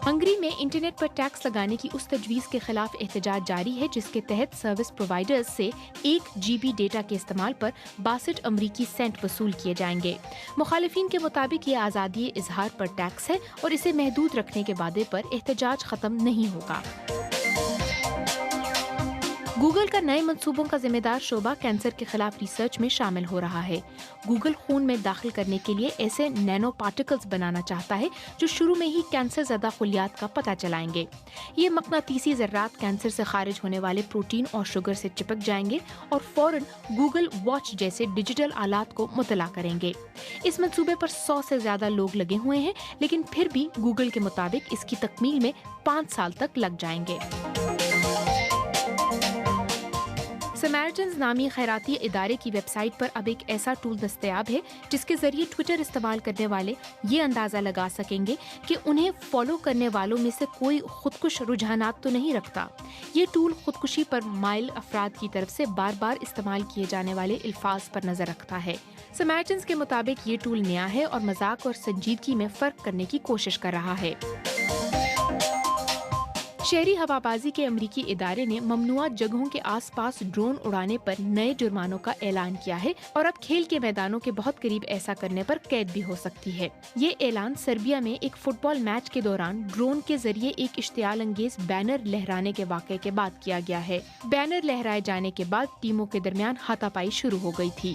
Hungary میں internet پر tax لگانے کی اس تجویز کے خلاف احتجاج جاری ہے جس کے تحت سروس پرووائیڈرز سے 1 GB ڈیٹا کے استعمال پر 62 امریکی سینٹ وصول کیے جائیں گے۔ مخالفین کے مطابق یہ آزادی اظہار پر ٹیکس ہے اور اسے محدود رکھنے کے وعدے پر احتجاج ختم نہیں ہوگا۔ گوگل کا نئے منصوبوں کا ذمہ دار شعبہ کینسر کے خلاف ریسرچ میں شامل ہو رہا ہے۔ گوگل خون میں داخل کرنے کے لیے ایسے نینو پارٹیکلز بنانا چاہتا ہے جو شروع میں ہی کینسر زدہ خلیات کا پتہ چلائیں گے۔ یہ مقناطیسی ذرات کینسر سے خارج ہونے والے پروٹین اور شوگر سے چپک جائیں گے اور فوراً گوگل واچ جیسے ڈیجیٹل آلات کو مطلع کریں گے۔ اس منصوبے پر 100 سے زیادہ لوگ لگے ہوئے ہیں، لیکن پھر بھی گوگل کے مطابق اس کی تکمیل میں 5 سال تک لگ جائیں گے۔ سمیرٹنز نامی خیراتی ادارے کی ویب سائٹ پر اب ایک ایسا ٹول دستیاب ہے جس کے ذریعے ٹویٹر استعمال کرنے والے یہ اندازہ لگا سکیں گے کہ انہیں فالو کرنے والوں میں سے کوئی خودکش رجحانات تو نہیں رکھتا۔ یہ ٹول خودکشی پر مائل افراد کی طرف سے بار بار استعمال کیے جانے والے الفاظ پر نظر رکھتا ہے۔ سمیرٹنز کے مطابق یہ ٹول نیا ہے اور مذاق اور سنجیدگی میں فرق کرنے کی کوشش کر رہا ہے۔ شہری ہوابازی کے امریکی ادارے نے ممنوعہ جگہوں کے آس پاس ڈرون اڑانے پر نئے جرمانوں کا اعلان کیا ہے اور اب کھیل کے میدانوں کے بہت قریب ایسا کرنے پر قید بھی ہو سکتی ہے۔ یہ اعلان سربیا میں ایک فٹ بال میچ کے دوران ڈرون کے ذریعے ایک اشتعال انگیز بینر لہرانے کے واقعے کے بعد کیا گیا ہے۔ بینر لہرائے جانے کے بعد ٹیموں کے درمیان ہاتھا پائی شروع ہو گئی تھی۔